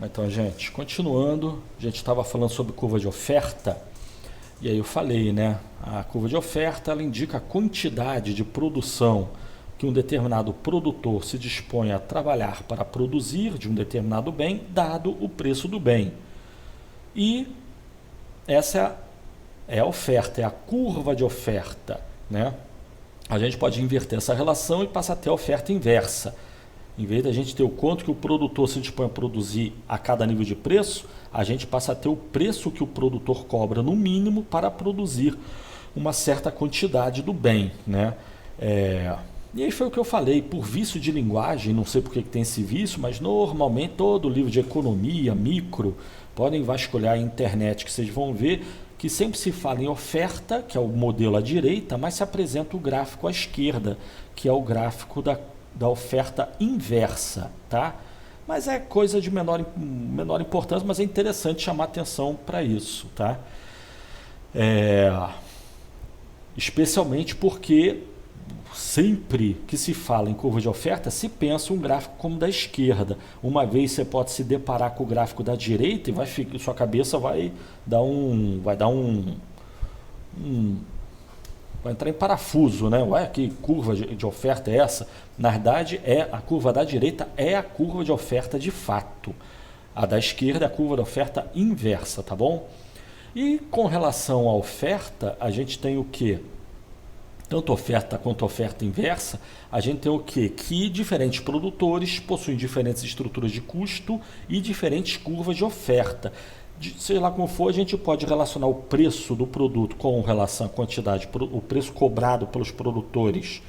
Então, gente, continuando, a gente estava falando sobre curva de oferta, e aí eu falei, né? A curva de oferta ela indica a quantidade de produção que um determinado produtor se dispõe a trabalhar para produzir de um determinado bem, dado o preço do bem. E essa é a oferta, é a curva de oferta, né? A gente pode inverter essa relação e passar a ter a oferta inversa. Em vez da gente ter o quanto que o produtor se dispõe a produzir a cada nível de preço, a gente passa a ter o preço que o produtor cobra no mínimo para produzir uma certa quantidade do bem, né? E aí foi o que eu falei, por vício de linguagem, não sei por que tem esse vício, mas normalmente todo livro de economia, micro, podem vasculhar a internet que vocês vão ver que sempre se fala em oferta, que é o modelo à direita, mas se apresenta o gráfico à esquerda, que é o gráfico da oferta inversa, tá? Mas é coisa de menor importância, mas é interessante chamar atenção para isso, tá? Especialmente porque sempre que se fala em curva de oferta, se pensa um gráfico como da esquerda. Uma vez você pode se deparar com o gráfico da direita e sua cabeça vai entrar em parafuso, né? Ué, que curva de oferta é essa? Na verdade, a curva da direita é a curva de oferta de fato. A da esquerda é a curva de oferta inversa, tá bom? E com relação à oferta, a gente tem o quê? Tanto oferta quanto oferta inversa, a gente tem o quê? Que diferentes produtores possuem diferentes estruturas de custo e diferentes curvas de oferta. Sei lá como for, a gente pode relacionar o preço do produto com relação à quantidade, o preço cobrado pelos produtores.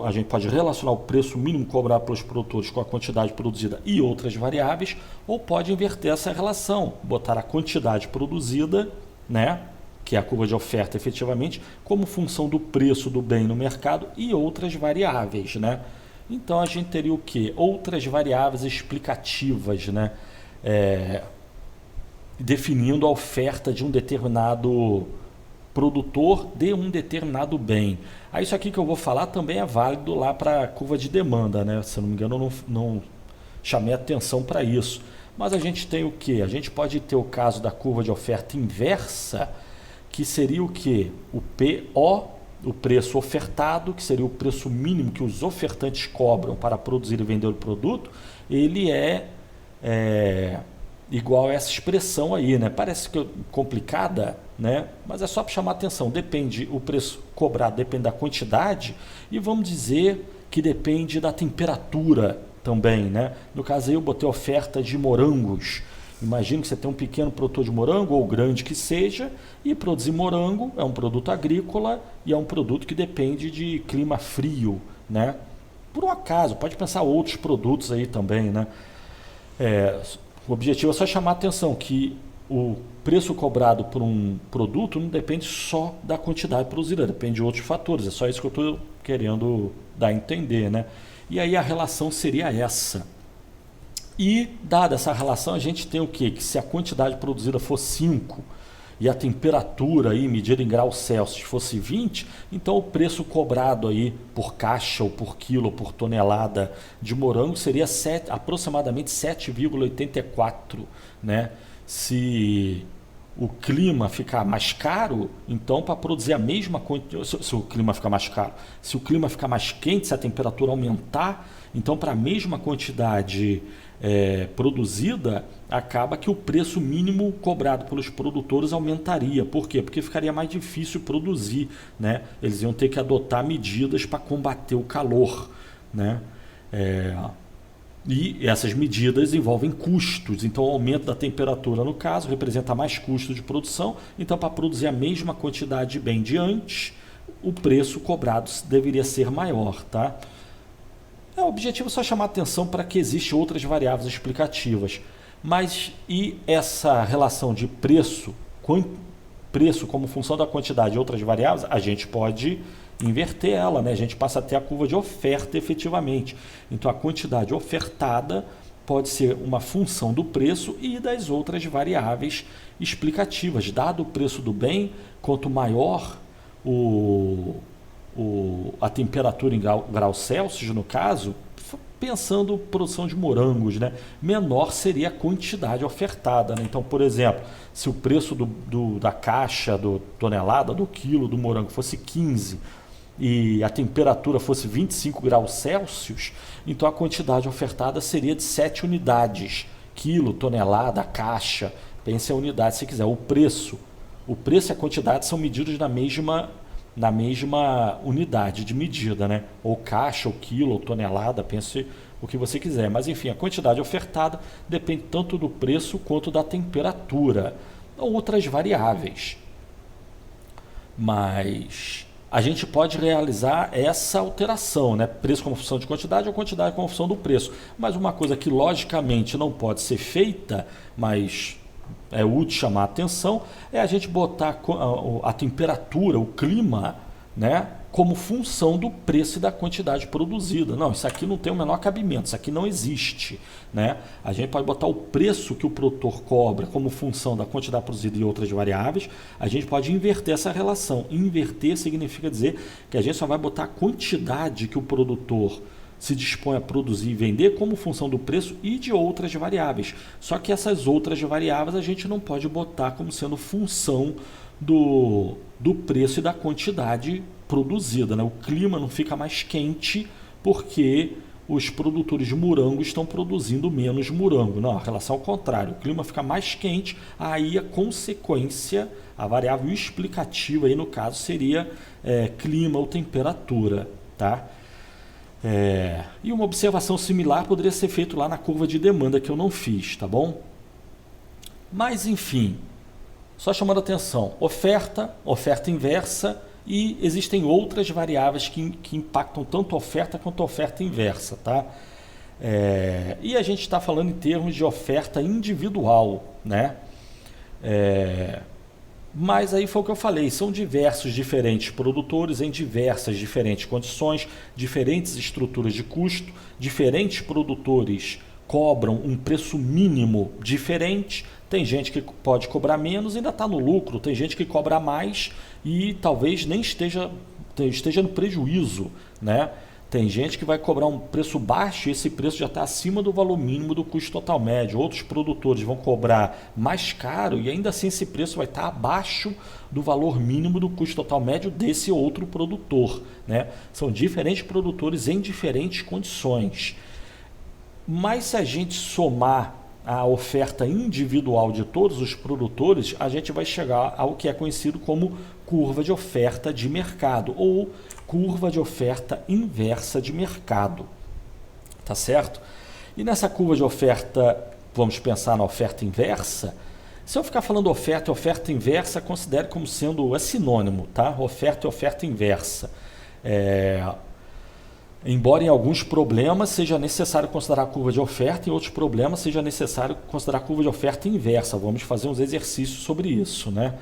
A gente pode relacionar o preço mínimo cobrado pelos produtores com a quantidade produzida e outras variáveis, ou pode inverter essa relação, botar a quantidade produzida, né, que é a curva de oferta efetivamente, como função do preço do bem no mercado e outras variáveis, né? Então a gente teria o quê? Outras variáveis explicativas, né? Definindo a oferta de um determinado produtor de um determinado bem. Aí isso aqui que eu vou falar também é válido lá para a curva de demanda, né? Se eu não me engano, eu não chamei atenção para isso. Mas a gente tem o quê? A gente pode ter o caso da curva de oferta inversa, que seria o quê? O PO, o preço ofertado, que seria o preço mínimo que os ofertantes cobram para produzir e vender o produto, ele é igual a essa expressão aí, né? Parece que é complicada, né? Mas é só para chamar atenção. Depende, o preço cobrado depende da quantidade e vamos dizer que depende da temperatura também, né? No caso aí eu botei oferta de morangos. Imagina que você tem um pequeno produtor de morango, ou grande que seja, e produzir morango é um produto agrícola e é um produto que depende de clima frio, né? Por um acaso, pode pensar outros produtos aí também, né? O objetivo é só chamar a atenção que o preço cobrado por um produto não depende só da quantidade produzida, depende de outros fatores. É só isso que eu estou querendo dar a entender, né? E aí a relação seria essa. E, dada essa relação, a gente tem o quê? Que se a quantidade produzida for 5 e a temperatura aí, medida em graus Celsius fosse 20, então o preço cobrado aí por caixa ou por quilo ou por tonelada de morango seria aproximadamente 7,84, né? Se o clima ficar mais caro, então para produzir a mesma quantidade, se o clima ficar mais caro, se o clima ficar mais quente, se a temperatura aumentar, então para a mesma quantidade produzida, acaba que o preço mínimo cobrado pelos produtores aumentaria. Por quê? Porque ficaria mais difícil produzir, né? Eles iam ter que adotar medidas para combater o calor, né? E essas medidas envolvem custos, então o aumento da temperatura, no caso, representa mais custo de produção, então para produzir a mesma quantidade de bem de antes, o preço cobrado deveria ser maior, tá? O objetivo é só chamar atenção para que existem outras variáveis explicativas, mas e essa relação de preço como função da quantidade e outras variáveis, a gente pode inverter ela, né? A gente passa a ter a curva de oferta efetivamente. Então a quantidade ofertada pode ser uma função do preço e das outras variáveis explicativas. Dado o preço do bem, quanto maior a temperatura em graus Celsius, no caso, pensando produção de morangos, né? Menor seria a quantidade ofertada, né? Então, por exemplo, se o preço da caixa, do tonelada, do quilo do morango fosse 15 e a temperatura fosse 25 graus Celsius, então a quantidade ofertada seria de 7 unidades, quilo, tonelada, caixa, pense a unidade se quiser. O preço e a quantidade são medidos na mesma unidade de medida, né? Ou caixa, ou quilo, ou tonelada, pense o que você quiser. Mas enfim, a quantidade ofertada depende tanto do preço quanto da temperatura, ou outras variáveis. Mas a gente pode realizar essa alteração, né? Preço como função de quantidade ou quantidade como função do preço. Mas uma coisa que logicamente não pode ser feita, mas é útil chamar a atenção, é a gente botar a temperatura, o clima, né, como função do preço e da quantidade produzida. Não, isso aqui não tem o menor cabimento, isso aqui não existe, né? A gente pode botar o preço que o produtor cobra como função da quantidade produzida e outras variáveis. A gente pode inverter essa relação. Inverter significa dizer que a gente só vai botar a quantidade que o produtor se dispõe a produzir e vender como função do preço e de outras variáveis. Só que essas outras variáveis a gente não pode botar como sendo função do preço e da quantidade produzida, né? O clima não fica mais quente porque os produtores de morango estão produzindo menos morango. Não, a relação ao contrário. O clima fica mais quente, aí a consequência, a variável explicativa aí no caso seria clima ou temperatura, tá? E uma observação similar poderia ser feita lá na curva de demanda que eu não fiz, tá bom? Mas enfim, só chamando a atenção, oferta inversa, e existem outras variáveis que impactam tanto a oferta quanto a oferta inversa, tá? E a gente está falando em termos de oferta individual, né? Mas aí foi o que eu falei, são diferentes produtores em diversas diferentes condições, diferentes estruturas de custo, diferentes produtores cobram um preço mínimo diferente, tem gente que pode cobrar menos e ainda está no lucro, tem gente que cobra mais e talvez nem esteja no prejuízo, né? Tem gente que vai cobrar um preço baixo e esse preço já está acima do valor mínimo do custo total médio. Outros produtores vão cobrar mais caro e ainda assim esse preço vai estar abaixo do valor mínimo do custo total médio desse outro produtor, né? São diferentes produtores em diferentes condições. Mas se a gente somar a oferta individual de todos os produtores, a gente vai chegar ao que é conhecido como curva de oferta de mercado ou curva de oferta inversa de mercado, tá certo? E nessa curva de oferta, vamos pensar na oferta inversa. Se eu ficar falando oferta e oferta inversa, considere como sendo sinônimo, tá? Oferta e oferta inversa. Embora em alguns problemas seja necessário considerar a curva de oferta, em outros problemas seja necessário considerar a curva de oferta inversa. Vamos fazer uns exercícios sobre isso, né?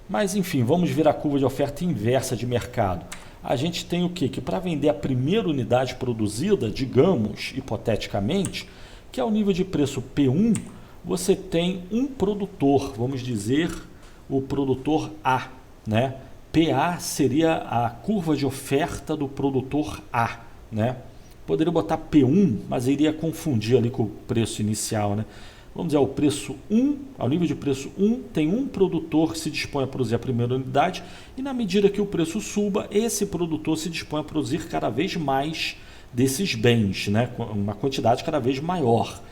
Mas enfim, vamos ver a curva de oferta inversa de mercado. A gente tem o quê? Que para vender a primeira unidade produzida, digamos, hipoteticamente, que é o nível de preço P1, você tem um produtor, vamos dizer, o produtor A, né? PA seria a curva de oferta do produtor A, né? Poderia botar P1, mas iria confundir ali com o preço inicial, né? Vamos dizer, ao preço 1, ao nível de preço 1, tem um produtor que se dispõe a produzir a primeira unidade e na medida que o preço suba, esse produtor se dispõe a produzir cada vez mais desses bens, né? Uma quantidade cada vez maior.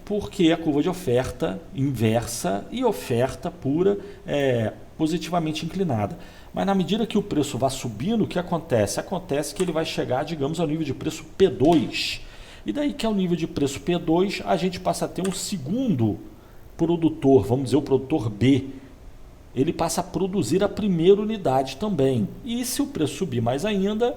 Porque a curva de oferta inversa e oferta pura é positivamente inclinada. Mas na medida que o preço vai subindo, o que acontece? Acontece que ele vai chegar, digamos, ao nível de preço P2. E daí que é o nível de preço P2, a gente passa a ter um segundo produtor, vamos dizer o produtor B. Ele passa a produzir a primeira unidade também. E se o preço subir mais ainda,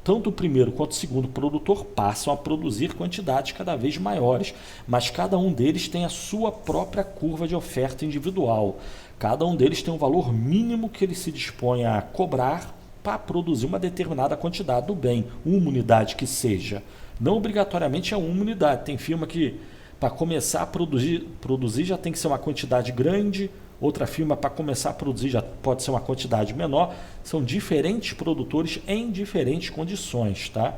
tanto o primeiro quanto o segundo produtor passam a produzir quantidades cada vez maiores. Mas cada um deles tem a sua própria curva de oferta individual. Cada um deles tem um valor mínimo que ele se dispõe a cobrar para produzir uma determinada quantidade do bem, uma unidade que seja. Não obrigatoriamente é uma unidade. Tem firma que, para começar a produzir já tem que ser uma quantidade grande, outra firma para começar a produzir, já pode ser uma quantidade menor. São diferentes produtores em diferentes condições, tá?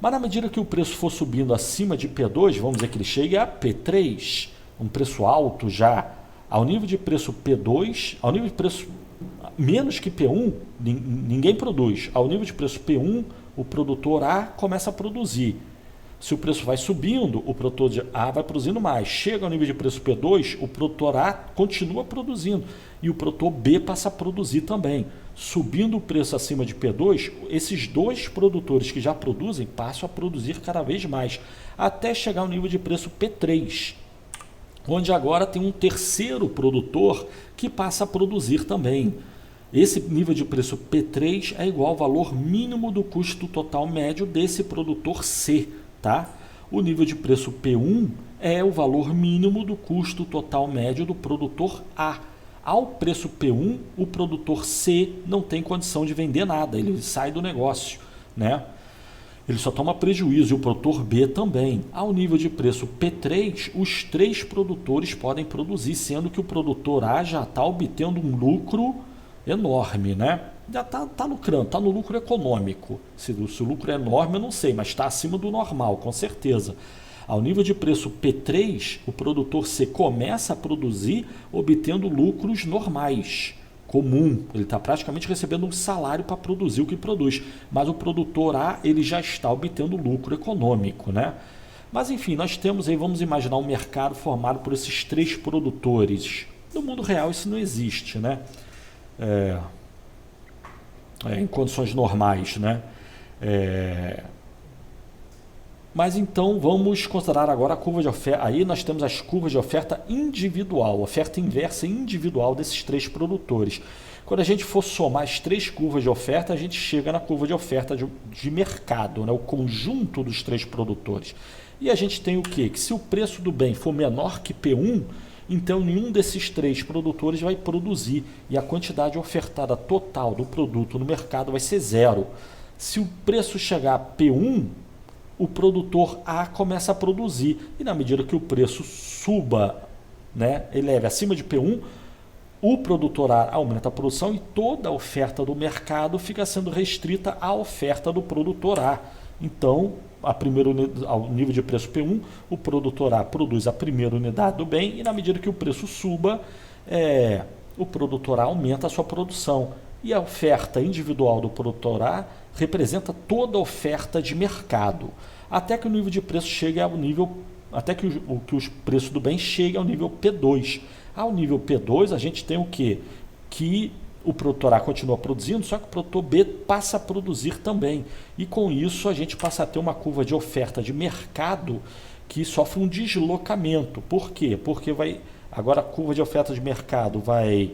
Mas na medida que o preço for subindo acima de P2, vamos dizer que ele chegue a P3, um preço alto já, ao nível de preço P2, ao nível de preço menos que P1, ninguém produz. Ao nível de preço P1, o produtor A começa a produzir. Se o preço vai subindo, o produtor A vai produzindo mais. Chega ao nível de preço P2, o produtor A continua produzindo e o produtor B passa a produzir também. Subindo o preço acima de P2, esses dois produtores que já produzem passam a produzir cada vez mais, até chegar ao nível de preço P3, onde agora tem um terceiro produtor que passa a produzir também. Esse nível de preço P3 é igual ao valor mínimo do custo total médio desse produtor C, tá? O nível de preço P1 é o valor mínimo do custo total médio do produtor A. Ao preço P1, o produtor C não tem condição de vender nada, ele sai do negócio, né? Ele só toma prejuízo, e o produtor B também. Ao nível de preço P3, os três produtores podem produzir, sendo que o produtor A já está obtendo um lucro enorme, né? Já está lucrando, está no lucro econômico. Se o lucro é enorme, eu não sei, mas está acima do normal, com certeza. Ao nível de preço P3, o produtor C começa a produzir obtendo lucros normais, comum. Ele está praticamente recebendo um salário para produzir o que produz. Mas o produtor A ele já está obtendo lucro econômico, né? Mas enfim, nós temos aí, vamos imaginar um mercado formado por esses três produtores. No mundo real isso não existe, né? Em condições normais, né? Mas então vamos considerar agora a curva de oferta. Aí nós temos as curvas de oferta individual, oferta inversa individual desses três produtores. Quando a gente for somar as três curvas de oferta, a gente chega na curva de oferta de mercado, né? O conjunto dos três produtores. E a gente tem o quê? Que se o preço do bem for menor que P1, então nenhum desses três produtores vai produzir e a quantidade ofertada total do produto no mercado vai ser zero. Se o preço chegar a P1, o produtor A começa a produzir e na medida que o preço suba, né, eleve acima de P1, o produtor A aumenta a produção e toda a oferta do mercado fica sendo restrita à oferta do produtor A. Então, ao nível de preço P1, o produtor A produz a primeira unidade do bem e na medida que o preço suba, o produtor A aumenta a sua produção. E a oferta individual do produtor A representa toda a oferta de mercado, até que o nível de preço chegue ao nível, até que o preço do bem chegue ao nível P2. Ao nível P2 a gente tem o quê? Que o produtor A continua produzindo, só que o produtor B passa a produzir também. E com isso a gente passa a ter uma curva de oferta de mercado que sofre um deslocamento. Por quê? Porque agora a curva de oferta de mercado vai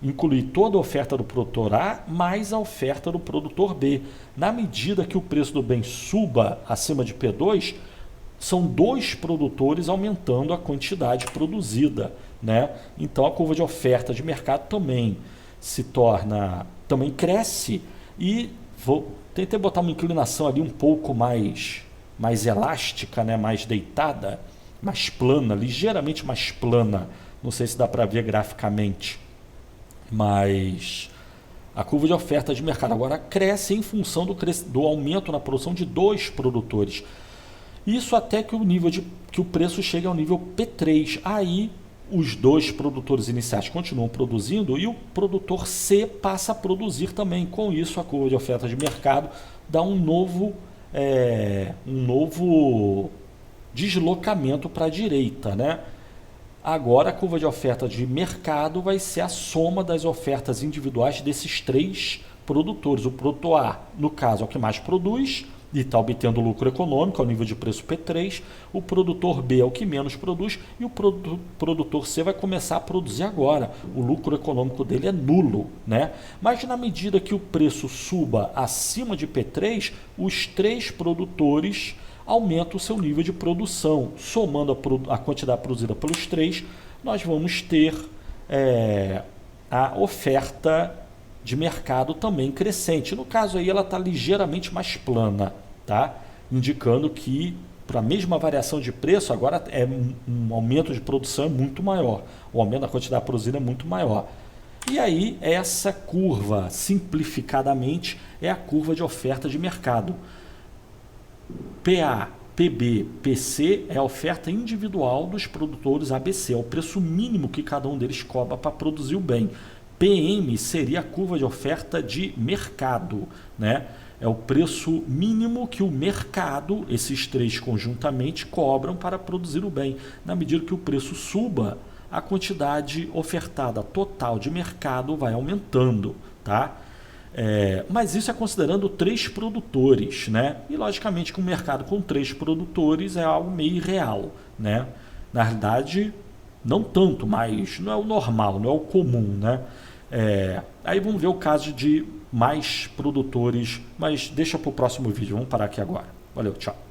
incluir toda a oferta do produtor A mais a oferta do produtor B. Na medida que o preço do bem suba acima de P2, são dois produtores aumentando a quantidade produzida, né? Então a curva de oferta de mercado também cresce e tentei botar uma inclinação ali um pouco mais elástica, né? Mais deitada, mais plana, ligeiramente mais plana. Não sei se dá para ver graficamente. Mas a curva de oferta de mercado agora cresce em função do aumento na produção de dois produtores. Isso até que o preço chegue ao nível P3. Aí os dois produtores iniciais continuam produzindo e o produtor C passa a produzir também. Com isso, a curva de oferta de mercado dá um novo deslocamento para a direita, né? Agora a curva de oferta de mercado vai ser a soma das ofertas individuais desses três produtores. O produtor A, no caso, é o que mais produz e está obtendo lucro econômico ao nível de preço P3. O produtor B é o que menos produz e o produtor C vai começar a produzir agora. O lucro econômico dele é nulo, né? Mas na medida que o preço suba acima de P3, os três produtores aumenta o seu nível de produção. Somando a quantidade produzida pelos três, nós vamos ter a oferta de mercado também crescente. No caso aí ela está ligeiramente mais plana, tá? Indicando que a mesma variação de preço, agora é um aumento de produção é muito maior, o aumento da quantidade produzida é muito maior. E aí essa curva, simplificadamente, é a curva de oferta de mercado. PA, PB, PC é a oferta individual dos produtores ABC, é o preço mínimo que cada um deles cobra para produzir o bem. PM seria a curva de oferta de mercado, né? É o preço mínimo que o mercado, esses três conjuntamente, cobram para produzir o bem. Na medida que o preço suba, a quantidade ofertada total de mercado vai aumentando, tá? Mas isso é considerando 3 produtores, né? E logicamente que um mercado com 3 produtores é algo meio irreal, né? Na realidade, não tanto, mas não é o normal, não é o comum, né? Aí vamos ver o caso de mais produtores, mas deixa para o próximo vídeo, vamos parar aqui agora. Valeu, tchau.